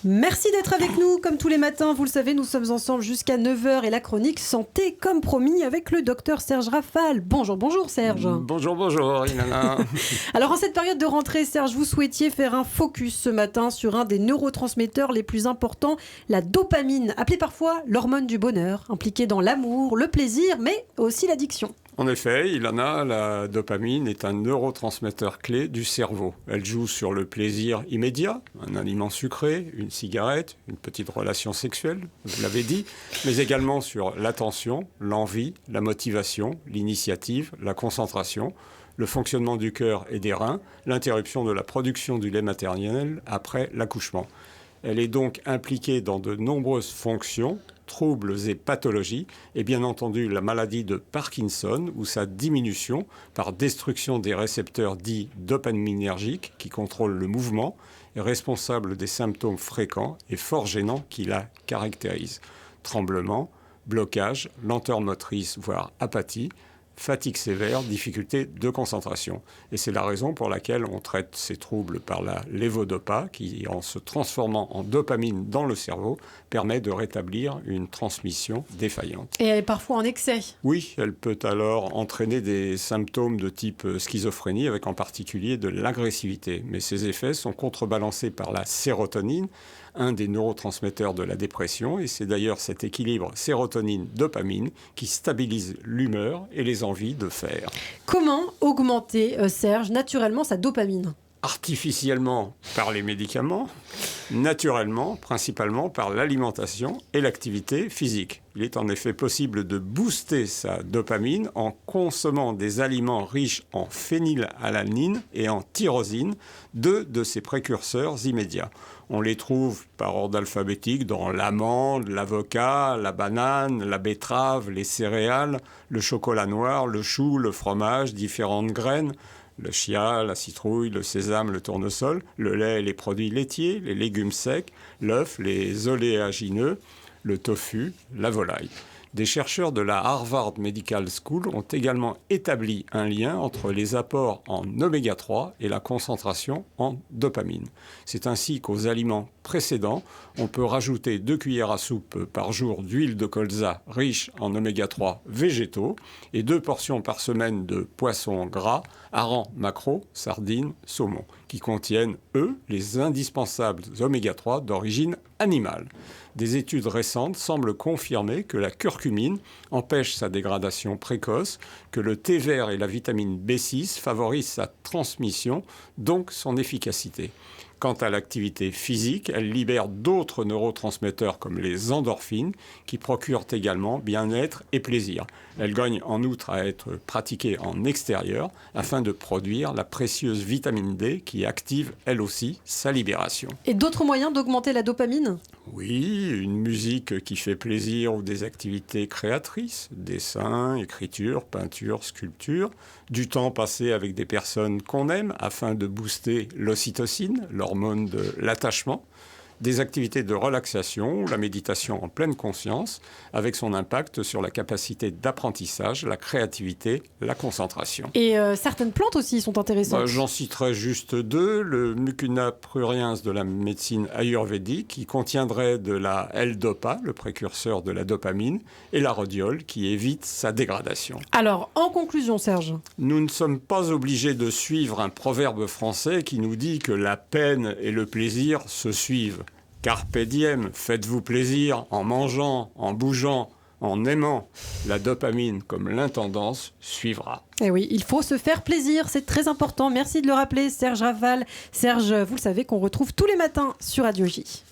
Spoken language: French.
Merci d'être avec nous, comme tous les matins, vous le savez, nous sommes ensemble jusqu'à 9h et la chronique santé, comme promis, avec le docteur Serge Rafal. Bonjour Serge. Bonjour Ilana. Alors en cette période de rentrée, Serge, vous souhaitiez faire un focus ce matin sur un des neurotransmetteurs les plus importants, la dopamine, appelée parfois l'hormone du bonheur, impliquée dans l'amour, le plaisir, mais aussi l'addiction. En effet, Ilana, la dopamine est un neurotransmetteur clé du cerveau. Elle joue sur le plaisir immédiat, un aliment sucré, une cigarette, une petite relation sexuelle, vous l'avez dit, mais également sur l'attention, l'envie, la motivation, l'initiative, la concentration, le fonctionnement du cœur et des reins, l'interruption de la production du lait maternel après l'accouchement. Elle est donc impliquée dans de nombreuses fonctions, troubles et pathologies, et bien entendu la maladie de Parkinson ou sa diminution par destruction des récepteurs dits dopaminergiques qui contrôlent le mouvement est responsable des symptômes fréquents et fort gênants qui la caractérisent. Tremblement, blocage, lenteur motrice, voire apathie, fatigue sévère, difficulté de concentration. Et c'est la raison pour laquelle on traite ces troubles par la lévodopa, qui, en se transformant en dopamine dans le cerveau, permet de rétablir une transmission défaillante. Et elle est parfois en excès. Oui, elle peut alors entraîner des symptômes de type schizophrénie, avec en particulier de l'agressivité. Mais ces effets sont contrebalancés par la sérotonine, un des neurotransmetteurs de la dépression, et c'est d'ailleurs cet équilibre sérotonine-dopamine qui stabilise l'humeur et les envies de faire. Comment augmenter, Serge, naturellement sa dopamine ? Artificiellement par les médicaments, naturellement, principalement par l'alimentation et l'activité physique. Il est en effet possible de booster sa dopamine en consommant des aliments riches en phénylalanine et en tyrosine, deux de ses précurseurs immédiats. On les trouve par ordre alphabétique dans l'amande, l'avocat, la banane, la betterave, les céréales, le chocolat noir, le chou, le fromage, différentes graines, le chia, la citrouille, le sésame, le tournesol, le lait et les produits laitiers, les légumes secs, l'œuf, les oléagineux, le tofu, la volaille. Des chercheurs de la Harvard Medical School ont également établi un lien entre les apports en oméga 3 et la concentration en dopamine. C'est ainsi qu'aux aliments précédents, on peut rajouter 2 cuillères à soupe par jour d'huile de colza riche en oméga 3 végétaux et 2 portions par semaine de poissons gras, harengs, maquereaux, sardines, saumon, qui contiennent, eux, les indispensables oméga 3 d'origine animale. Des études récentes semblent confirmer que la curcumine empêche sa dégradation précoce, que le thé vert et la vitamine B6 favorisent sa transmission, donc son efficacité. Quant à l'activité physique, elle libère d'autres neurotransmetteurs comme les endorphines qui procurent également bien-être et plaisir. Elle gagne en outre à être pratiquée en extérieur afin de produire la précieuse vitamine D qui active elle aussi sa libération. Et d'autres moyens d'augmenter la dopamine ? Oui, une musique qui fait plaisir ou des activités créatrices, dessin, écriture, peinture, sculpture, du temps passé avec des personnes qu'on aime afin de booster l'ocytocine, l'hormone de l'attachement, des activités de relaxation, la méditation en pleine conscience, avec son impact sur la capacité d'apprentissage, la créativité, la concentration. Et certaines plantes aussi sont intéressantes. J'en citerai juste 2. Le mucuna pruriens de la médecine ayurvédique, qui contiendrait de la L-dopa, le précurseur de la dopamine, et la rhodiole, qui évite sa dégradation. Alors, en conclusion, Serge ? Nous ne sommes pas obligés de suivre un proverbe français qui nous dit que la peine et le plaisir se suivent. Carpe diem, faites-vous plaisir en mangeant, en bougeant, en aimant. La dopamine, comme l'intendance, suivra. Eh oui, il faut se faire plaisir, c'est très important. Merci de le rappeler, Serge Rafal. Serge, vous le savez qu'on retrouve tous les matins sur Radio J.